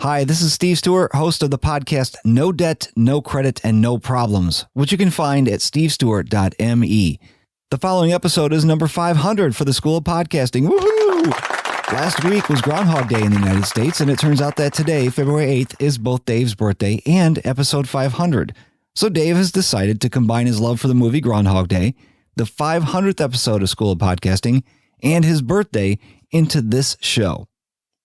Hi, this is Steve Stewart, host of the podcast No Debt, No Credit, and No Problems, which you can find at stevestewart.me. The following episode is number 500 for the School of Podcasting. Woohoo! Last week was Groundhog Day in the United States, and it turns out that today, February 8th, is both Dave's birthday and episode 500. So Dave has decided to combine his love for the movie Groundhog Day, the 500th episode of School of Podcasting, and his birthday into this show.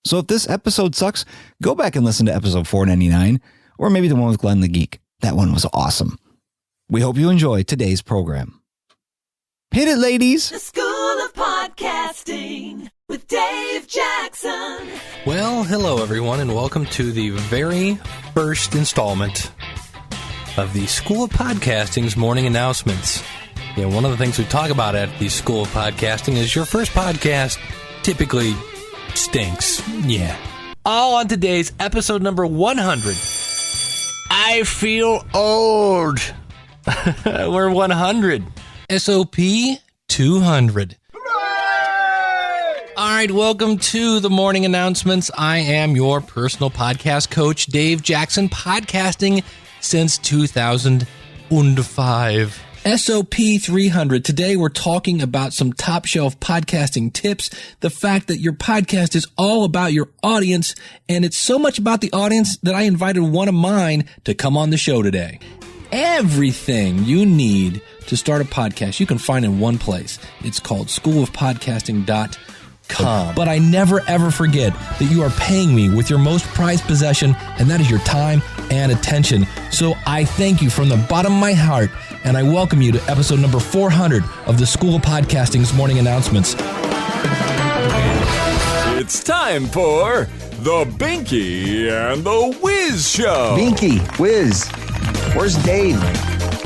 So if this episode sucks, go back and listen to episode 499, or maybe the one with Glenn the Geek. That one was awesome. We hope you enjoy today's program. Hit it, ladies! The School of Podcasting with Dave Jackson. Well, hello everyone, and welcome to the very first installment of the School of Podcasting's morning announcements. Yeah, one of the things we talk about at the School of Podcasting is your first podcast typically stinks. Yeah. All on today's episode number 100. I feel old. We're 100. SOP 200. Hooray! All right, welcome to the morning announcements. I am your personal podcast coach, Dave Jackson, podcasting since 2005. SOP 300. Today we're talking about some top shelf podcasting tips. The fact that your podcast is all about your audience, and it's so much about the audience that I invited one of mine to come on the show today. Everything you need to start a podcast you can find in one place. It's called schoolofpodcasting.com. But I never ever forget that you are paying me with your most prized possession, and that is your time and attention. So I thank you from the bottom of my heart, and I welcome you to episode number 400 of the School of Podcasting's morning announcements. It's time for the Binky and the Whiz show. Binky, Whiz, where's Dave?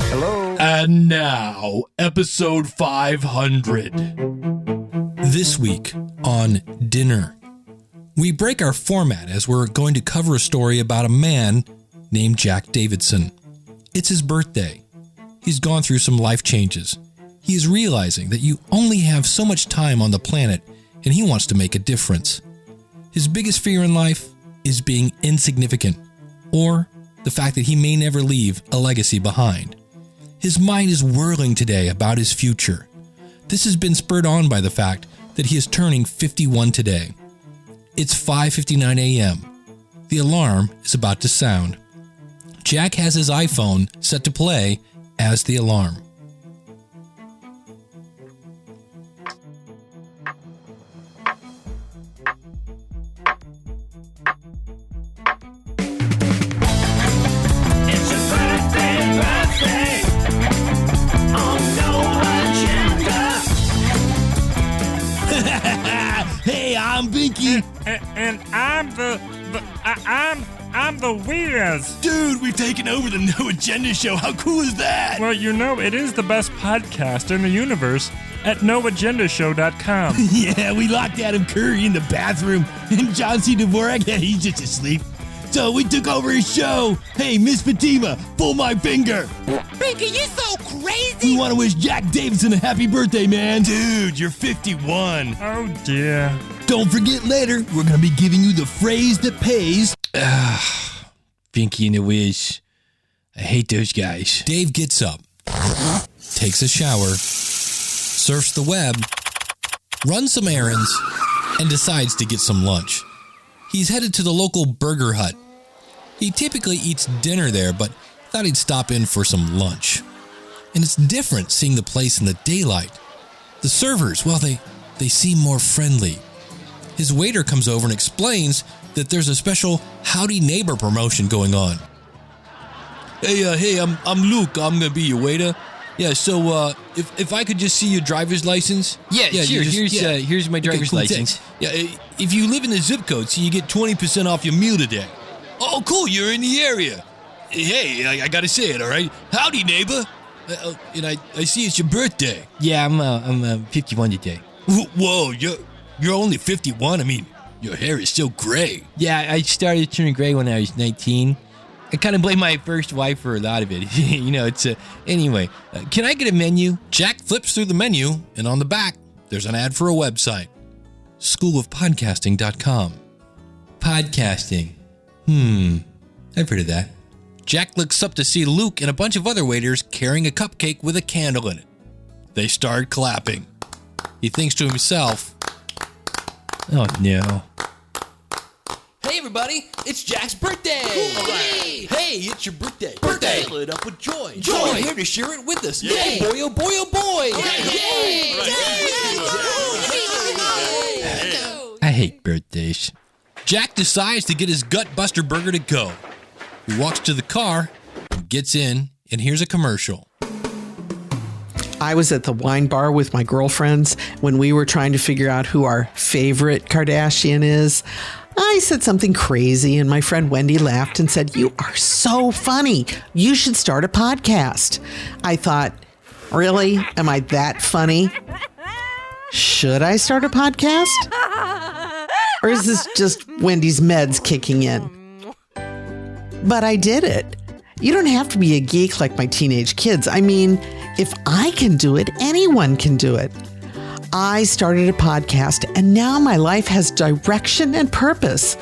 Hello. And now, episode 500. This week on Dinner, we break our format as we're going to cover a story about a man named Jack Davidson. It's his birthday. He's gone through some life changes. He is realizing that you only have so much time on the planet, and he wants to make a difference. His biggest fear in life is being insignificant, or the fact that he may never leave a legacy behind. His mind is whirling today about his future. This has been spurred on by the fact that he is turning 51 today. It's 5:59 a.m. The alarm is about to sound. Jack has his iPhone set to play as the alarm. It's your birthday on Untitled Chapter. Hey, I'm Binky. And I'm the Whiz. Dude, we've taken over the No Agenda show. How cool is that? Well, you know, it is the best podcast in the universe at noagendashow.com. Yeah, we locked Adam Curry in the bathroom, and John C. Dvorak, yeah, he's just asleep. So we took over his show. Hey, Miss Fatima, pull my finger. Binky, you so crazy. We want to wish Jack Davidson a happy birthday, man. Dude, you're 51. Oh, dear. Don't forget later, we're going to be giving you the phrase that pays. Binky and the Whiz. I hate those guys. Dave gets up, takes a shower, surfs the web, runs some errands, and decides to get some lunch. He's headed to the local burger hut. He typically eats dinner there, but thought he'd stop in for some lunch. And it's different seeing the place in the daylight. The servers, well, they seem more friendly. His waiter comes over and explains that there's a special Howdy Neighbor promotion going on. Hey, I'm Luke. I'm gonna be your waiter. Yeah, so if I could just see your driver's license. Yeah, sure. Here's my driver's license. Thanks. Yeah, if you live in the zip code, so you get 20% off your meal today. Oh, cool, you're in the area. Hey, I gotta say it, all right? Howdy, neighbor. And I see it's your birthday. Yeah, I'm 51 today. Whoa, you're only 51? I mean, your hair is still gray. Yeah, I started turning gray when I was 19. I kind of blame my first wife for a lot of it. You know, it's anyway, can I get a menu? Jack flips through the menu, and on the back, there's an ad for a website. schoolofpodcasting.com. Podcasting. I've heard of that. Jack looks up to see Luke and a bunch of other waiters carrying a cupcake with a candle in it. They start clapping. He thinks to himself, oh no. Hey everybody, it's Jack's birthday! Hooray! Hey, it's your birthday! Fill it up with joy! You're here to share it with us! Yay! Boy, oh boy, oh boy! Yay! I hate birthdays. Jack decides to get his Gutbuster burger to go. He walks to the car, gets in, and here's a commercial. I was at the wine bar with my girlfriends when we were trying to figure out who our favorite Kardashian is. I said something crazy and my friend Wendy laughed and said, "You are so funny. You should start a podcast." I thought, really? Am I that funny? Should I start a podcast? Or is this just Wendy's meds kicking in? But I did it. You don't have to be a geek like my teenage kids. I mean, if I can do it, anyone can do it. I started a podcast and now my life has direction and purpose.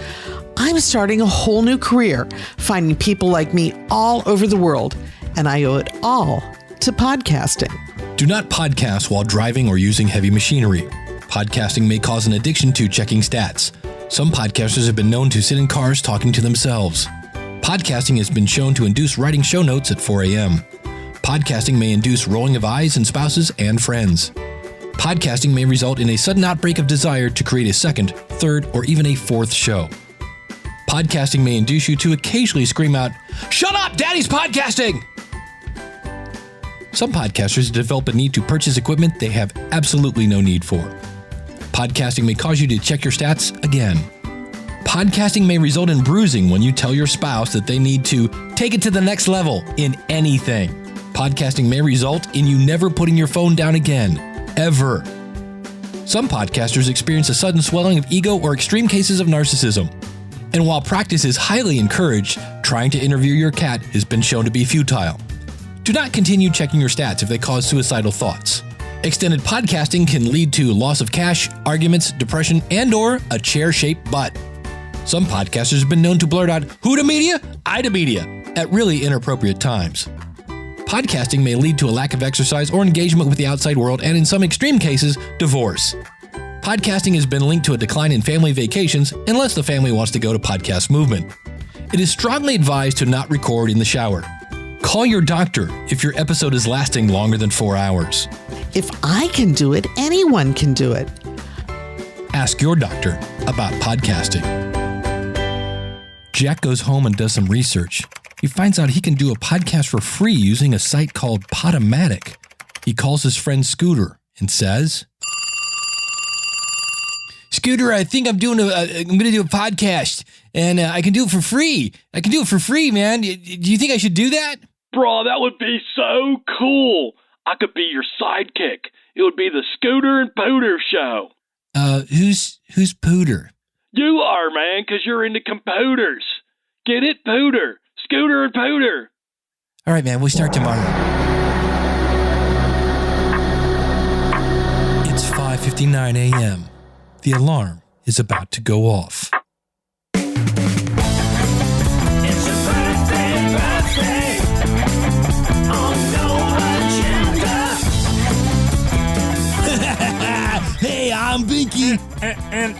I'm starting a whole new career, finding people like me all over the world, and I owe it all to podcasting. Do not podcast while driving or using heavy machinery. Podcasting may cause an addiction to checking stats. Some podcasters have been known to sit in cars talking to themselves. Podcasting has been shown to induce writing show notes at 4 a.m. Podcasting may induce rolling of eyes in spouses and friends. Podcasting may result in a sudden outbreak of desire to create a second, third, or even a fourth show. Podcasting may induce you to occasionally scream out, "Shut up, Daddy's podcasting!" Some podcasters develop a need to purchase equipment they have absolutely no need for. Podcasting may cause you to check your stats again. Podcasting may result in bruising when you tell your spouse that they need to take it to the next level in anything. Podcasting may result in you never putting your phone down again, ever. Some podcasters experience a sudden swelling of ego or extreme cases of narcissism. And while practice is highly encouraged, trying to interview your cat has been shown to be futile. Do not continue checking your stats if they cause suicidal thoughts. Extended podcasting can lead to loss of cash, arguments, depression, and/or a chair-shaped butt. Some podcasters have been known to blurt out, "Who to media? I to media," at really inappropriate times. Podcasting may lead to a lack of exercise or engagement with the outside world, and in some extreme cases, divorce. Podcasting has been linked to a decline in family vacations unless the family wants to go to podcast movement. It is strongly advised to not record in the shower. Call your doctor if your episode is lasting longer than 4 hours. If I can do it, anyone can do it. Ask your doctor about podcasting. Jack goes home and does some research. He finds out he can do a podcast for free using a site called Podomatic. He calls his friend Scooter and says, "Scooter, I think I'm going to do a podcast, and I can do it for free. I can do it for free, man. Do you think I should do that?" Bro, that would be so cool. I could be your sidekick. It would be the Scooter and Pooter show. Who's Pooter? You are, man, because you're into computers. Get it, Pooter? Scooter and Pooter. All right, man, we'll start tomorrow. It's 5:59 a.m. The alarm is about to go off. It's your birthday on Hey, I'm Binky. And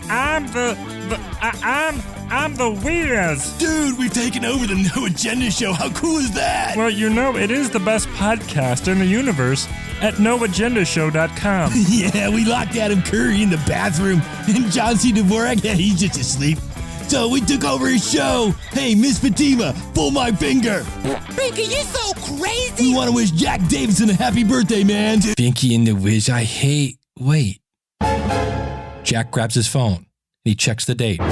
I'm the Whiz. Dude, we've taken over the No Agenda show. How cool is that? Well, you know, it is the best podcast in the universe at noagendashow.com. Yeah, we locked Adam Curry in the bathroom, and John C. Dvorak, yeah, he's just asleep. So we took over his show. Hey, Miss Fatima, pull my finger. Binky, you so crazy. We want to wish Jack Davidson a happy birthday, man. Binky and the Whiz, wait. Jack grabs his phone. He checks the date.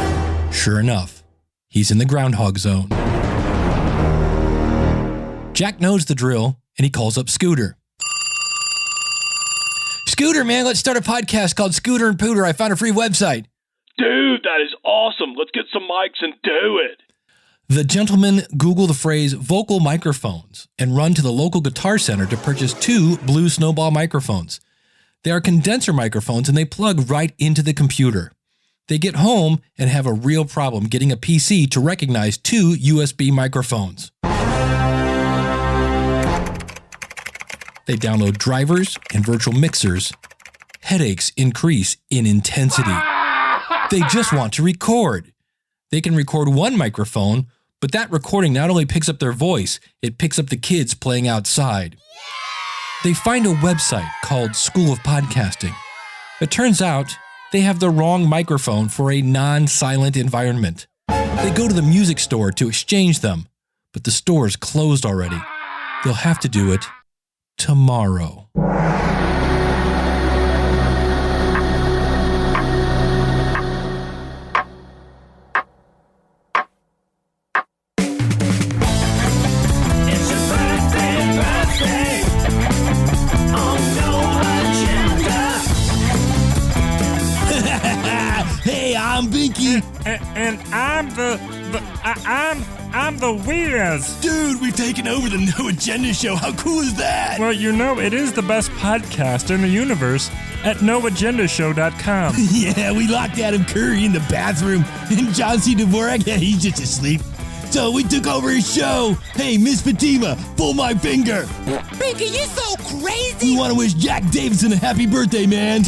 Sure enough, he's in the Groundhog zone. Jack knows the drill, and he calls up Scooter. Scooter, man, let's start a podcast called Scooter and Pooter. I found a free website. Dude, that is awesome. Let's get some mics and do it. The gentlemen Google the phrase vocal microphones and run to the local guitar center to purchase 2 Blue Snowball microphones. They are condenser microphones and they plug right into the computer. They get home and have a real problem getting a PC to recognize 2 USB microphones. They download drivers and virtual mixers. Headaches increase in intensity. They just want to record. They can record one microphone, but that recording not only picks up their voice, it picks up the kids playing outside. They find a website called School of Podcasting. It turns out they have the wrong microphone for a non-silent environment. They go to the music store to exchange them, but the store is closed already. They'll have to do it tomorrow. Hey, I'm Binky. And I'm the Whiz. Dude, we've taken over the No Agenda show. How cool is that? Well, you know, it is the best podcast in the universe at noagendashow.com. Yeah, we locked Adam Curry in the bathroom, and John C. Dvorak, yeah, he's just asleep. So we took over his show. Hey, Miss Fatima, pull my finger. Binky, you're so crazy. We want to wish Jack Davidson a happy birthday, man.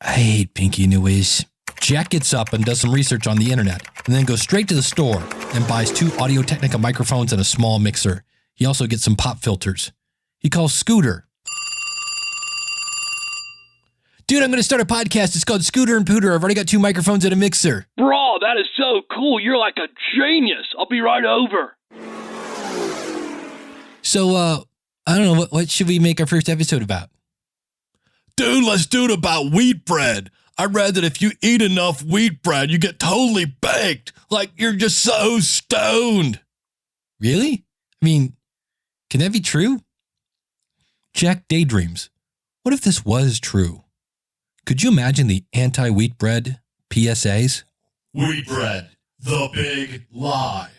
I hate Binky and the Whiz. Jack gets up and does some research on the internet, and then goes straight to the store and buys 2 Audio-Technica microphones and a small mixer. He also gets some pop filters. He calls Scooter. Dude, I'm going to start a podcast. It's called Scooter and Pooter. I've already got 2 microphones and a mixer. Bro, that is so cool. You're like a genius. I'll be right over. So, I don't know, what should we make our first episode about? Dude, let's do it about wheat bread. I read that if you eat enough wheat bread, you get totally baked. Like you're just so stoned. Really? I mean, can that be true? Jack daydreams. What if this was true? Could you imagine the anti-wheat bread PSAs? Wheat bread, the big lie.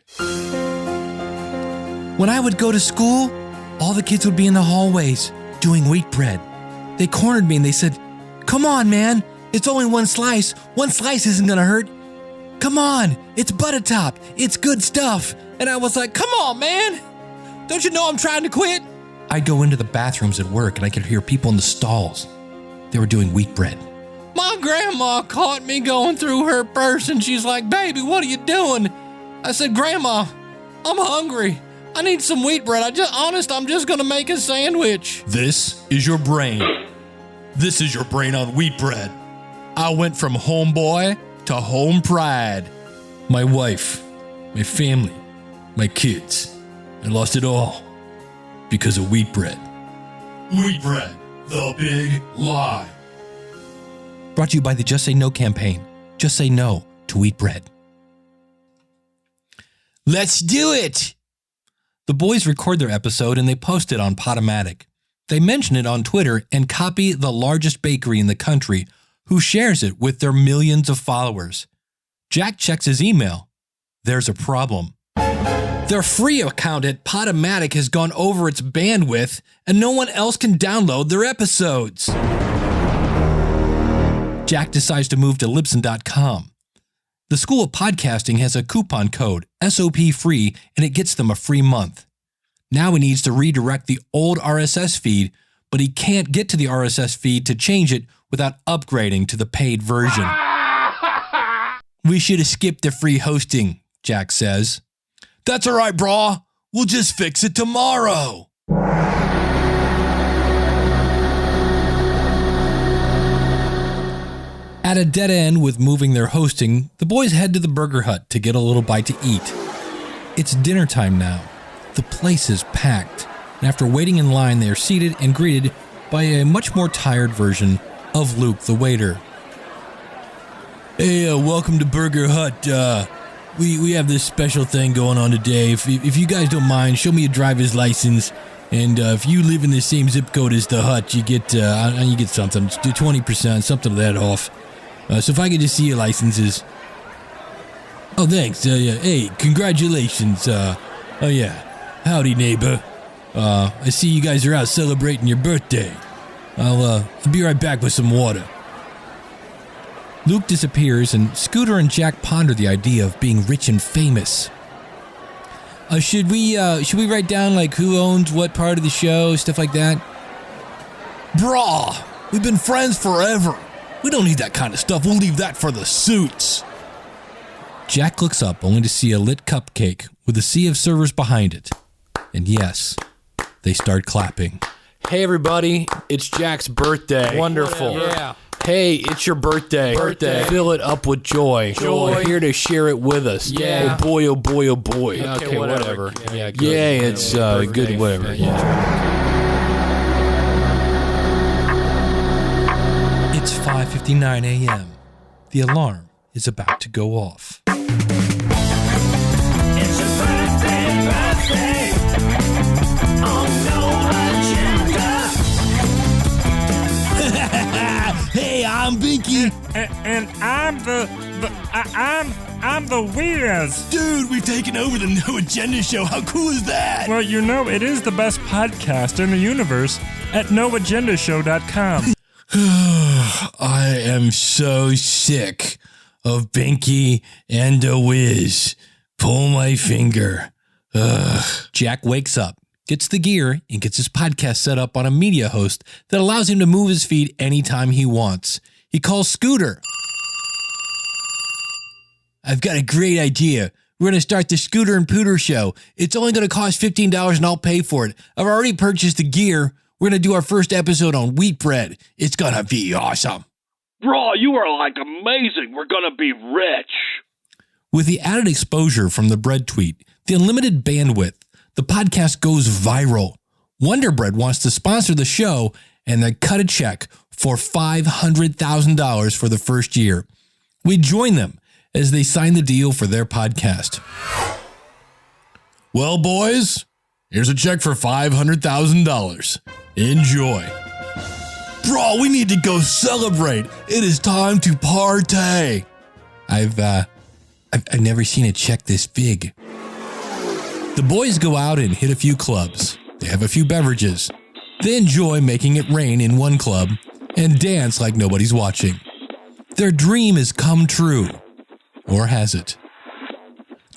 When I would go to school, all the kids would be in the hallways doing wheat bread. They cornered me and they said, "Come on, man. It's only 1 slice. 1 slice isn't going to hurt. Come on. It's butter top. It's good stuff." And I was like, "Come on, man. Don't you know I'm trying to quit?" I'd go into the bathrooms at work and I could hear people in the stalls. They were doing wheat bread. My grandma caught me going through her purse and she's like, "Baby, what are you doing?" I said, "Grandma, I'm hungry. I need some wheat bread. I'm just going to make a sandwich." This is your brain. This is your brain on wheat bread. I went from homeboy to home pride. My wife, my family, my kids. I lost it all because of wheat bread. Wheat bread, the big lie. Brought to you by the Just Say No campaign. Just say no to wheat bread. Let's do it. The boys record their episode and they post it on Podomatic. They mention it on Twitter and copy the largest bakery in the country, who shares it with their millions of followers. Jack checks his email. There's a problem. Their free account at Podomatic has gone over its bandwidth, and no one else can download their episodes. Jack decides to move to Libsyn.com. The School of Podcasting has a coupon code, SOP free, and it gets them a free month. Now he needs to redirect the old RSS feed, but he can't get to the RSS feed to change it without upgrading to the paid version. We should have skipped the free hosting, Jack says. That's all right, brah. We'll just fix it tomorrow. At a dead end with moving their hosting, the boys head to the Burger Hut to get a little bite to eat. It's dinner time now. The place is packed, and after waiting in line, they are seated and greeted by a much more tired version of Luke the waiter. Hey, welcome to Burger Hut. We have this special thing going on today. If you guys don't mind, show me your driver's license, and if you live in the same zip code as the hut, you get something. Just do 20%, something of that off. So if I could just see your licenses. Oh, thanks. Yeah. Hey, congratulations. Oh yeah. Howdy, neighbor. I see you guys are out celebrating your birthday. I'll be right back with some water. Luke disappears, and Scooter and Jack ponder the idea of being rich and famous. Should we write down like who owns what part of the show, stuff like that? Brah, we've been friends forever. We don't need that kind of stuff. We'll leave that for the suits. Jack looks up only to see a lit cupcake with a sea of servers behind it. And yes, they start clapping. Hey everybody, it's Jack's birthday. Wonderful. Yeah. Hey, it's your birthday. Fill it up with joy. We're here to share it with us. Yeah. Oh boy, oh boy, oh boy. Okay, whatever. Yeah, it's good, whatever. Yeah. It's 5:59 a.m. The alarm is about to go off. It's your birthday on Hey, I'm Binky. And I'm the Whiz. Dude, we've taken over the No Agenda show. How cool is that? Well, you know, it is the best podcast in the universe at noagendashow.com. I am so sick of Binky and the Whiz. Pull my finger. Ugh. Jack wakes up, gets the gear, and gets his podcast set up on a media host that allows him to move his feed anytime he wants. He calls Scooter. I've got a great idea. We're going to start the Scooter and Pooter show. It's only going to cost $15 and I'll pay for it. I've already purchased the gear. We're going to do our first episode on wheat bread. It's going to be awesome. Bro, you are like amazing. We're gonna be rich. With the added exposure from the bread tweet, the unlimited bandwidth, the podcast goes viral. Wonder Bread wants to sponsor the show, and they cut a check for $500,000 for the first year. We join them as they sign the deal for their podcast. Well, boys, here's a check for $500,000. Enjoy. Bro, we need to go celebrate. It is time to partay. I've never seen a check this big. The boys go out and hit a few clubs. They have a few beverages. They enjoy making it rain in one club and dance like nobody's watching. Their dream has come true. Or has it?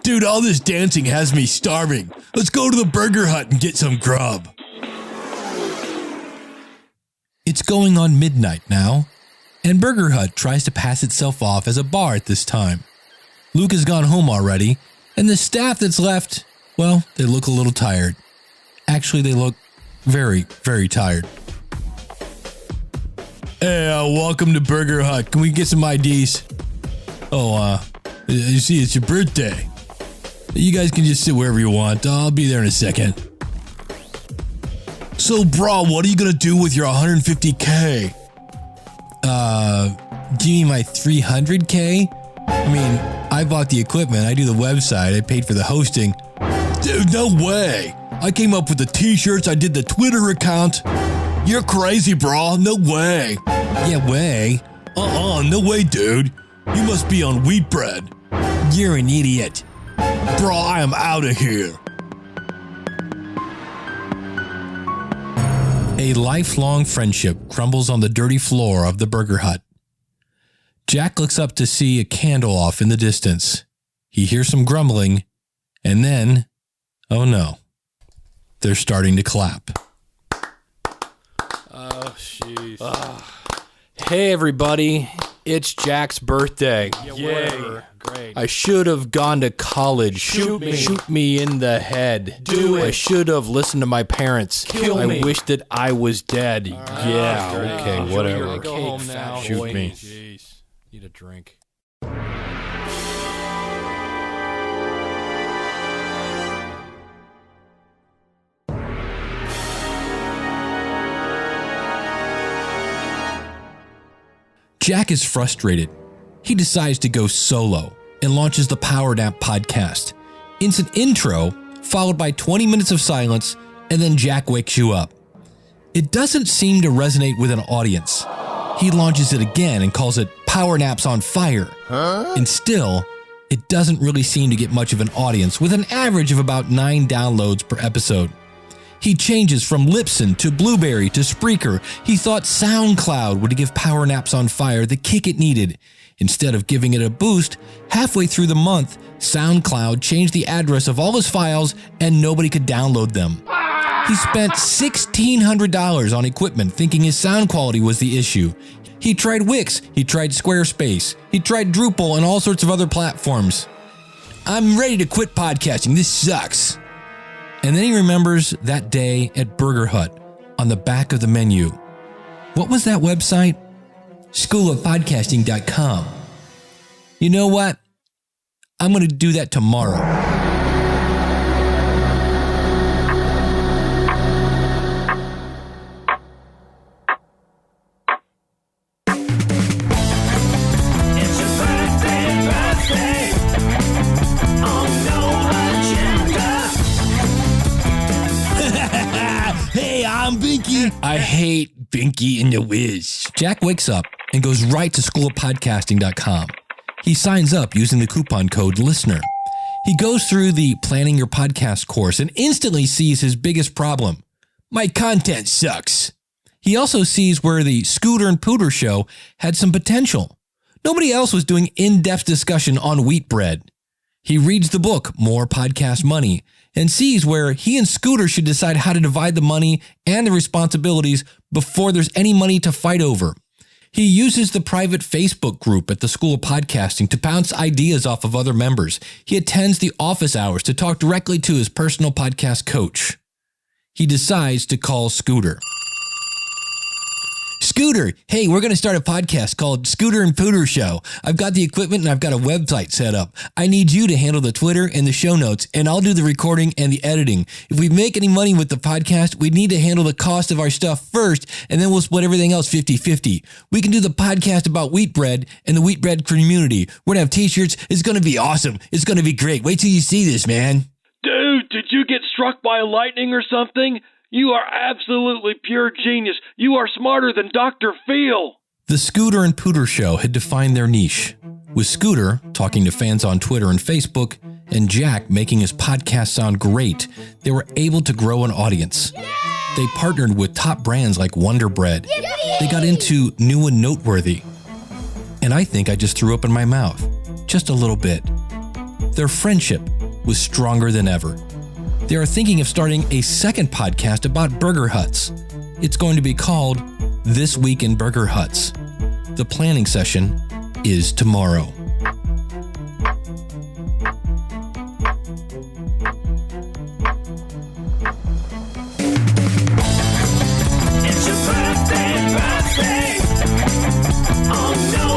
Dude, all this dancing has me starving. Let's go to the Burger Hut and get some grub. It's going on midnight now, and Burger Hut tries to pass itself off as a bar at this time. Luke has gone home already, and the staff that's left, well, they look a little tired. Actually, they look very, very tired. Hey, welcome to Burger Hut. Can we get some IDs? Oh, you see, it's your birthday. You guys can just sit wherever you want. I'll be there in a second. So, bro, what are you gonna do with your 150K? Give me my 300K? I mean, I bought the equipment, I do the website, I paid for the hosting. Dude, no way. I came up with the t-shirts, I did the Twitter account. You're crazy, bro. No way. Yeah, way. No way, dude. You must be on wheat bread. You're an idiot. Bro, I am out of here. A lifelong friendship crumbles on the dirty floor of the Burger Hut. Jack looks up to see a candle off in the distance. He hears some grumbling, and then, oh no, they're starting to clap. Oh, jeez. Hey everybody, it's Jack's birthday. Yay. Great. I should have gone to college. Shoot me in the head. Do it. I should have listened to my parents. Kill me. I wish that I was dead. Yeah, great. okay, whatever. Go home now. Shoot me. Jeez. Need a drink. Jack is frustrated. He decides to go solo and launches the Power Nap podcast. It's an intro, followed by 20 minutes of silence, and then Jack wakes you up. It doesn't seem to resonate with an audience. He launches it again and calls it Power Naps on Fire. And still, it doesn't really seem to get much of an audience, with an average of about 9 downloads per episode. He changes from Libsyn to Blueberry to Spreaker. He thought SoundCloud would give Power Naps on Fire the kick it needed. Instead of giving it a boost, halfway through the month, SoundCloud changed the address of all his files and nobody could download them. He spent $1,600 on equipment thinking his sound quality was the issue. He tried Wix, he tried Squarespace, he tried Drupal and all sorts of other platforms. I'm ready to quit podcasting, this sucks. And then he remembers that day at Burger Hut on the back of the menu. What was that website? Schoolofpodcasting.com. You know what? I'm going to do that tomorrow. It's your birthday on No Agenda. Hey, I'm Binky. I hate Binky and the Whiz. Jack wakes up and goes right to schoolofpodcasting.com. He signs up using the coupon code LISTENER. He goes through the Planning Your Podcast course and instantly sees his biggest problem. My content sucks. He also sees where the Scooter and Pooter show had some potential. Nobody else was doing in-depth discussion on wheat bread. He reads the book, More Podcast Money, and sees where he and Scooter should decide how to divide the money and the responsibilities before there's any money to fight over. He uses the private Facebook group at the School of Podcasting to bounce ideas off of other members. He attends the office hours to talk directly to his personal podcast coach. He decides to call Scooter. Scooter, hey, we're going to start a podcast called Scooter and Pooter Show. I've got the equipment and I've got a website set up. I need you to handle the Twitter and the show notes, and I'll do the recording and the editing. If we make any money with the podcast, we need to handle the cost of our stuff first, and then we'll split everything else 50-50. We can do the podcast about wheat bread and the wheat bread community. We're going to have t-shirts. It's going to be awesome. It's going to be great. Wait till you see this, man. Dude, did you get struck by lightning or something? You are absolutely pure genius. You are smarter than Dr. Phil. The Scooter and Pooter show had defined their niche, with Scooter talking to fans on Twitter and Facebook, and Jack making his podcast sound great. They were able to grow an audience. They partnered with top brands like Wonder Bread. They got into new and noteworthy. And I think I just threw up in my mouth, just a little bit. Their friendship was stronger than ever. They are thinking of starting a second podcast about burger huts. It's going to be called This Week in Burger Huts. The planning session is tomorrow. It's your birthday on No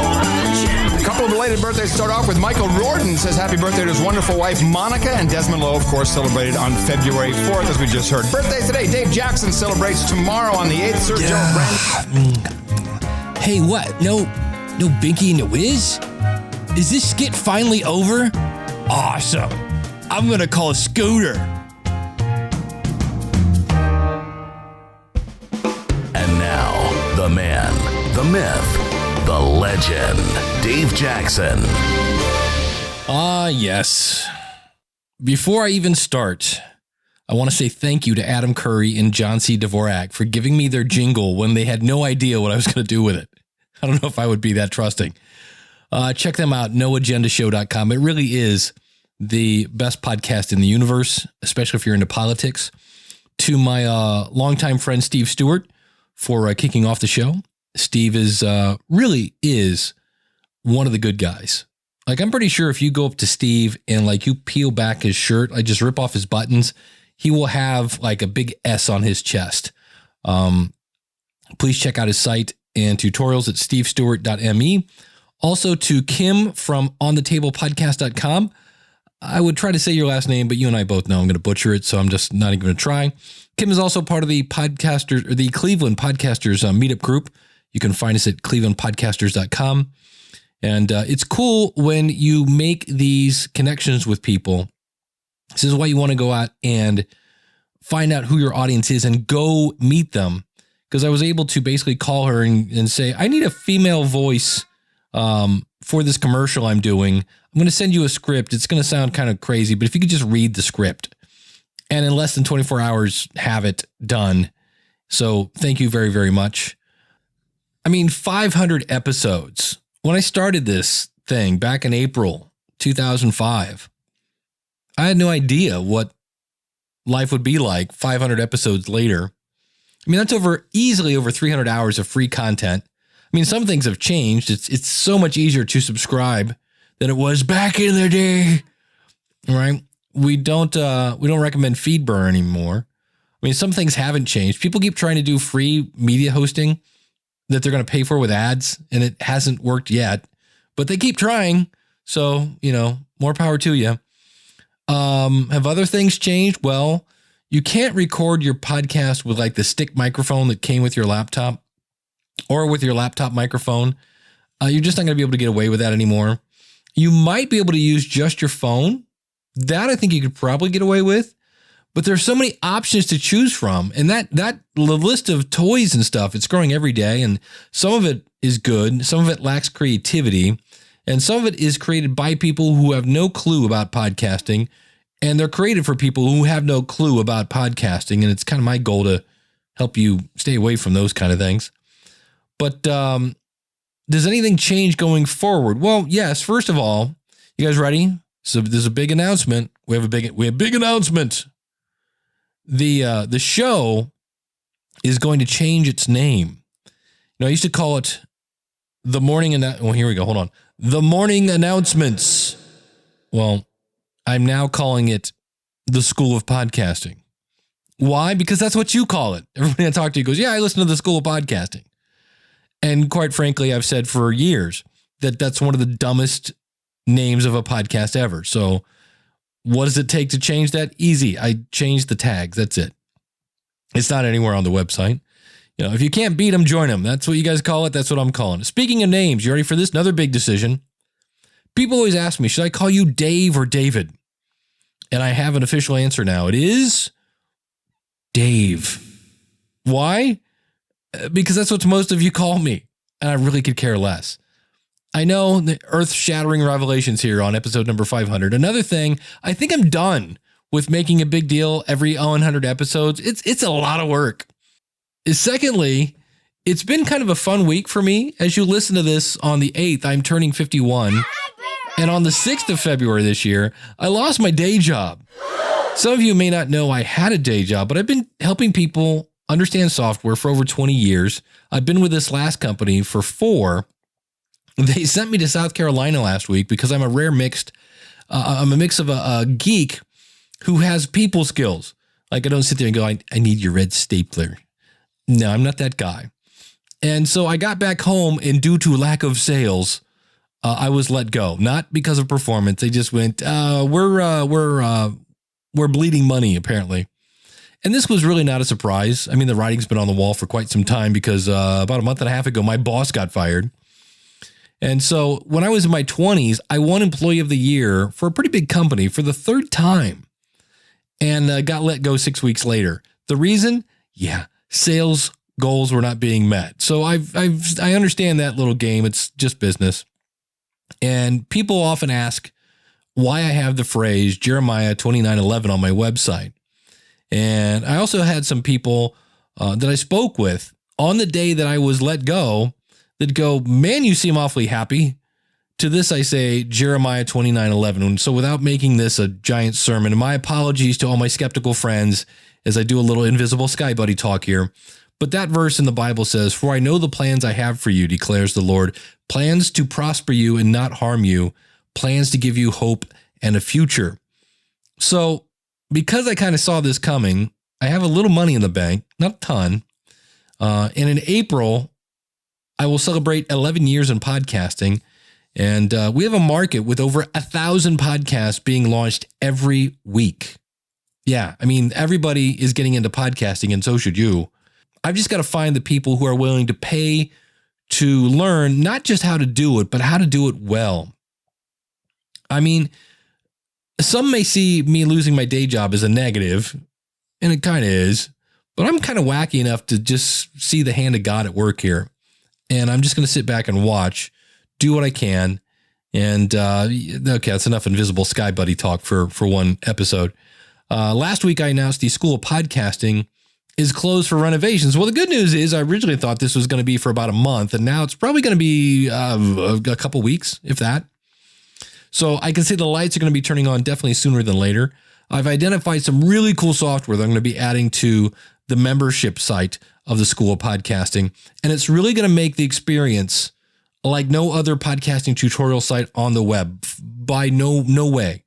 Agenda. A couple of belated birthdays to start off with. Michael Rorden says happy birthday to his wonderful wife, Monica, and Desmond Lowe, of course, celebrated on February 4th, as we just heard. Birthdays today. Dave Jackson celebrates tomorrow on the 8th. Sir Joe Brandon. Hey, what? No Binky and the Whiz? Is this skit finally over? Awesome. I'm going to call Scooter. And now, the man, the myth, the legend, Dave Jackson. Ah, yes. Before I even start, I want to say thank you to Adam Curry and John C. Dvorak for giving me their jingle when they had no idea what I was going to do with it. I don't know if I would be that trusting. Check them out, noagendashow.com. It really is the best podcast in the universe, especially if you're into politics. To my longtime friend Steve Stewart for kicking off the show. Steve is really is one of the good guys. Like, I'm pretty sure if you go up to Steve and like you peel back his shirt, like just rip off his buttons, he will have like a big S on his chest. Please check out his site and tutorials at stevestewart.me. Also to Kim from onthetablepodcast.com. I would try to say your last name, but you and I both know I'm going to butcher it, so I'm just not even going to try. Kim is also part of the podcasters or the Cleveland Podcasters meetup group. You can find us at clevelandpodcasters.com. And it's cool when you make these connections with people. This is why you want to go out and find out who your audience is and go meet them. Because I was able to basically call her and say, I need a female voice for this commercial I'm doing. I'm going to send you a script. It's going to sound kind of crazy, but if you could just read the script and in less than 24 hours, have it done. So thank you very, very much. I mean, 500 episodes. when I started this thing back in April 2005, I had no idea what life would be like 500 episodes later. I mean, that's easily over 300 hours of free content. I mean, some things have changed. It's so much easier to subscribe than it was back in the day, right? We don't recommend feed burn anymore. I mean, some things haven't changed. People keep trying to do free media hosting that they're going to pay for with ads, and it hasn't worked yet, but they keep trying. So, more power to you. Have other things changed? Well, you can't record your podcast with like the stick microphone that came with your laptop or with your laptop microphone. You're just not going to be able to get away with that anymore. You might be able to use just your phone. That I think you could probably get away with, but there's so many options to choose from. And that list of toys and stuff, it's growing every day. And some of it is good. Some of it lacks creativity. And some of it is created by people who have no clue about podcasting. And they're created for people who have no clue about podcasting. And it's kind of my goal to help you stay away from those kind of things. But does anything change going forward? Well, yes. First of all, you guys ready? So there's a big announcement. We have a big announcement. The show is going to change its name. I used to call it the morning. Well, here we go. Hold on. The morning announcements. Well, I'm now calling it the School of Podcasting. Why? Because that's what you call it. Everybody I talk to goes, yeah, I listen to the School of Podcasting. And quite frankly, I've said for years that that's one of the dumbest names of a podcast ever. So what does it take to change that? Easy. I changed the tags. That's it. It's not anywhere on the website. If you can't beat them, join them. That's what you guys call it. That's what I'm calling it. Speaking of names, you ready for this? Another big decision. People always ask me, should I call you Dave or David? And I have an official answer now. It is Dave. Why? Because that's what most of you call me. And I really could care less. I know the earth-shattering revelations here on episode number 500. Another thing, I think I'm done with making a big deal every 100 episodes. It's a lot of work. Secondly, it's been kind of a fun week for me. As you listen to this on the 8th, I'm turning 51. And on the 6th of February this year, I lost my day job. Some of you may not know I had a day job, but I've been helping people understand software for over 20 years. I've been with this last company for 4. They sent me to South Carolina last week because I'm a rare mixed. I'm a mix of a geek who has people skills. Like I don't sit there and go, I need your red stapler. No, I'm not that guy. And so I got back home, and due to lack of sales, I was let go. Not because of performance. They just went, we're bleeding money apparently. And this was really not a surprise. I mean, the writing's been on the wall for quite some time because about a month and a half ago, my boss got fired. And so when I was in my 20s, I won Employee of the Year for a pretty big company for the 3rd time and got let go 6 weeks later. The reason? Yeah, sales goals were not being met. So I understand that little game. It's just business. And people often ask why I have the phrase Jeremiah 29:11 on my website. And I also had some people that I spoke with on the day that I was let go that go, man, you seem awfully happy. To this, I say Jeremiah 29:11. So without making this a giant sermon, and my apologies to all my skeptical friends as I do a little invisible sky buddy talk here. But that verse in the Bible says, for I know the plans I have for you, declares the Lord, plans to prosper you and not harm you, plans to give you hope and a future. So because I kind of saw this coming, I have a little money in the bank, not a ton. And in April, I will celebrate 11 years in podcasting. And we have a market with over 1,000 podcasts being launched every week. Yeah, I mean, everybody is getting into podcasting, and so should you. I've just got to find the people who are willing to pay to learn not just how to do it, but how to do it well. I mean, some may see me losing my day job as a negative, and it kind of is, but I'm kind of wacky enough to just see the hand of God at work here. And I'm just going to sit back and watch, do what I can. And okay, that's enough invisible sky buddy talk for one episode. Last week, I announced the School of Podcasting is closed for renovations. Well, the good news is I originally thought this was going to be for about a month, and now it's probably going to be a couple weeks, if that. So I can see the lights are going to be turning on definitely sooner than later. I've identified some really cool software that I'm going to be adding to the membership site of the School of Podcasting, and it's really going to make the experience like no other podcasting tutorial site on the web. By no way.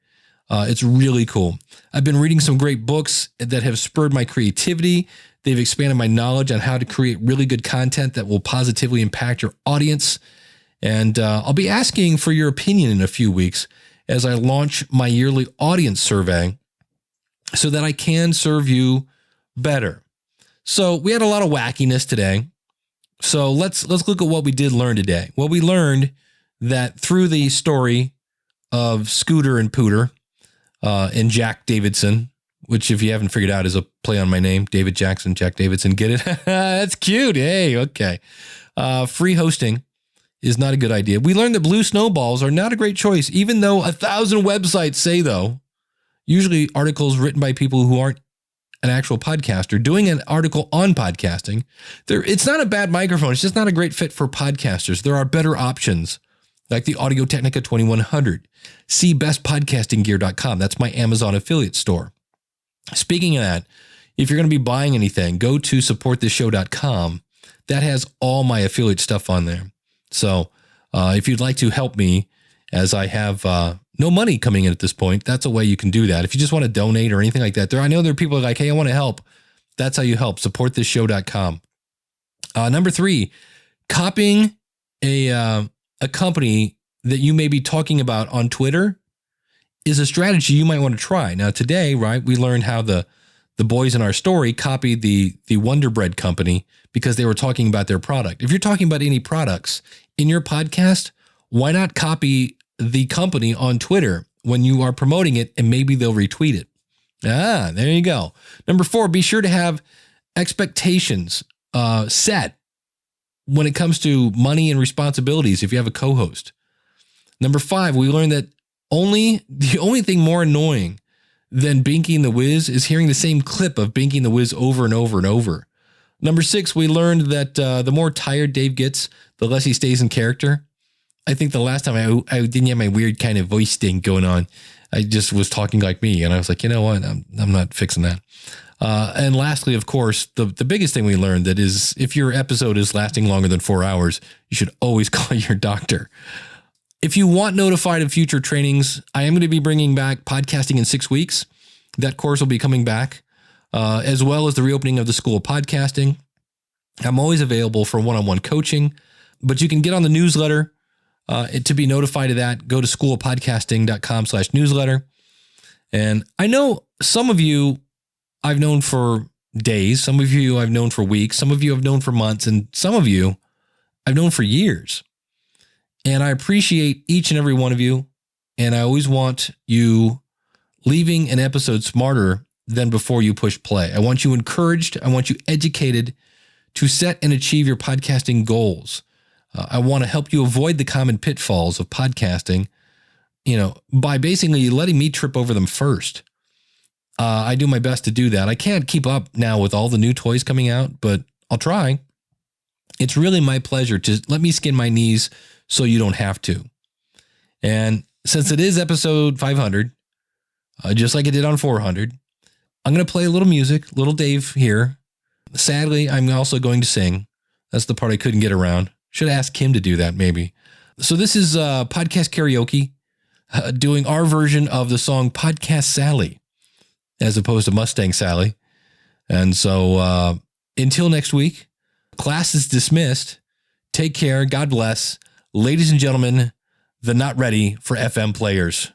It's really cool. I've been reading some great books that have spurred my creativity. They've expanded my knowledge on how to create really good content that will positively impact your audience. And I'll be asking for your opinion in a few weeks as I launch my yearly audience survey so that I can serve you better. So we had a lot of wackiness today. So let's look at what we did learn today. Well, we learned that through the story of Scooter and Pooter and Jack Davidson, which if you haven't figured out is a play on my name, David Jackson, Jack Davidson. Get it? That's cute. Hey, okay. Free hosting is not a good idea. We learned that blue snowballs are not a great choice, even though 1,000 websites say though. Usually articles written by people who aren't an actual podcaster doing an article on podcasting. It's not a bad microphone. It's just not a great fit for podcasters. There are better options like the Audio Technica 2100. See bestpodcastinggear.com. That's my Amazon affiliate store. Speaking of that, if you're going to be buying anything, go to supportthishow.com. That has all my affiliate stuff on there. So if you'd like to help me, as I have no money coming in at this point, that's a way you can do that. If you just want to donate or anything like that, I know there are people like, hey, I want to help. That's how you help. Supportthishow.com. Number 3, copying a company that you may be talking about on Twitter is a strategy you might want to try. Now today, right, we learned how the boys in our story copied the Wonder Bread company because they were talking about their product. If you're talking about any products in your podcast, why not copy the company on Twitter when you are promoting it, and maybe they'll retweet it. There you go. Number 4, be sure to have expectations set when it comes to money and responsibilities if you have a co-host. Number 5, we learned that the only thing more annoying than Binky and the Whiz is hearing the same clip of Binky and the Whiz over and over and over. Number 6, we learned that the more tired Dave gets, the less he stays in character. I think the last time I didn't have my weird kind of voice thing going on. I just was talking like me, and I was like, you know what? I'm not fixing that. And lastly, of course, the biggest thing we learned that is if your episode is lasting longer than 4 hours, you should always call your doctor. If you want notified of future trainings, I am going to be bringing back podcasting in 6 weeks. That course will be coming back, as well as the reopening of the School of Podcasting. I'm always available for one-on-one coaching, but you can get on the newsletter. To be notified of that, go to schoolofpodcasting.com/newsletter. And I know some of you I've known for days, some of you I've known for weeks, some of you I've known for months, and some of you I've known for years. And I appreciate each and every one of you. And I always want you leaving an episode smarter than before you push play. I want you encouraged. I want you educated to set and achieve your podcasting goals. I want to help you avoid the common pitfalls of podcasting, by basically letting me trip over them first. I do my best to do that. I can't keep up now with all the new toys coming out, but I'll try. It's really my pleasure to let me skin my knees so you don't have to. And since it is episode 500, just like I did on 400, I'm going to play a little music, little Dave here. Sadly, I'm also going to sing. That's the part I couldn't get around. Should ask him to do that, maybe. So this is podcast karaoke, doing our version of the song Podcast Sally, as opposed to Mustang Sally. And so until next week, class is dismissed. Take care. God bless. Ladies and gentlemen, the not ready for FM players.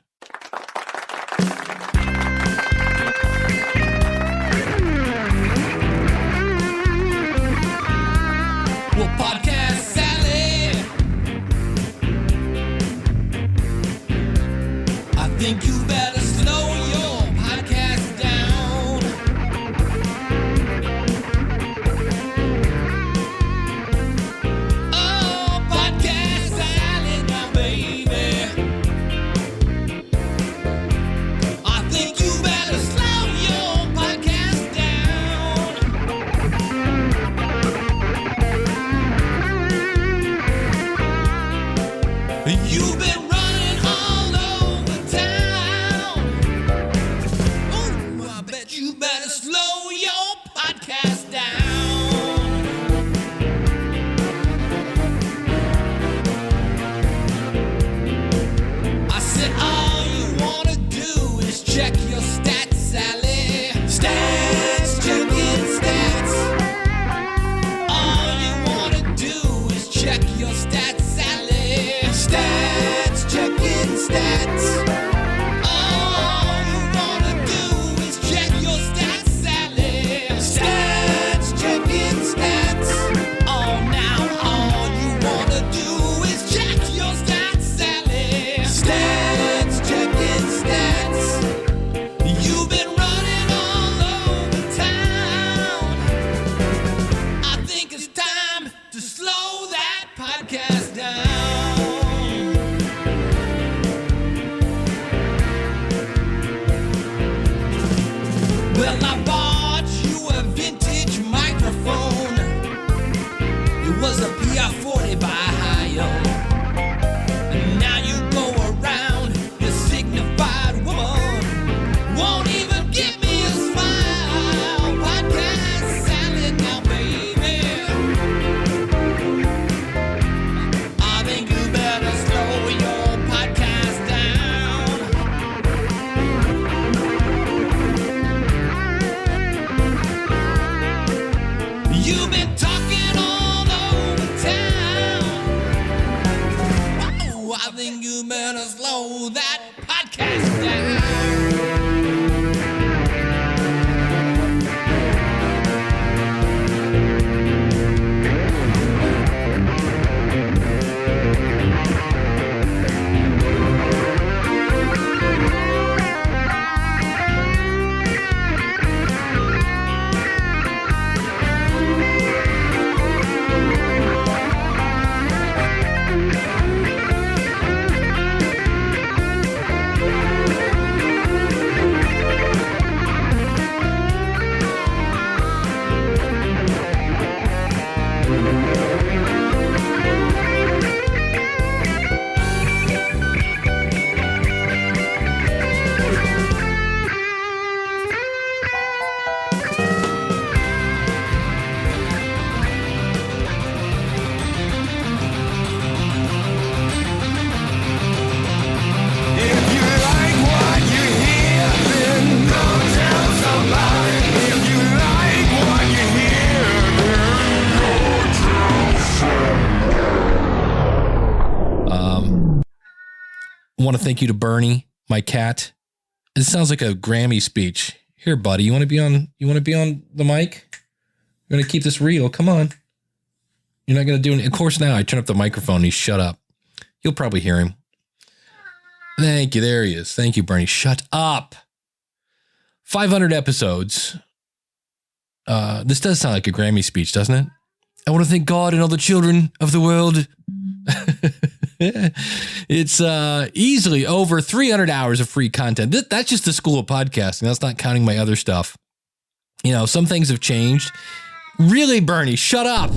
Well, Podcast Sally, I think you better slow your podcast down. Oh, Podcast Sally now, baby, I think you better slow your podcast down. Well, I bought you a vintage microphone. It was a PR-40 by Ohio. And now you go around, the signified woman won't even give me a smile. Podcast salad now, baby. I think you better slow your podcast down. You've been talking all over town. Oh, I think you better slow that podcast down. I want to thank you to Bernie, my cat. It sounds like a Grammy speech. Here, buddy, you want to be on the mic? We're going to keep this real. Come on. You're not going to do it. Of course, now I turn up the microphone and he's shut up. You'll probably hear him. Thank you. There he is. Thank you, Bernie. Shut up. 500 episodes. This does sound like a Grammy speech, doesn't it? I want to thank God and all the children of the world. It's easily over 300 hours of free content. That's just the School of Podcasting. That's not counting my other stuff. You know, some things have changed. Really, Bernie, shut up.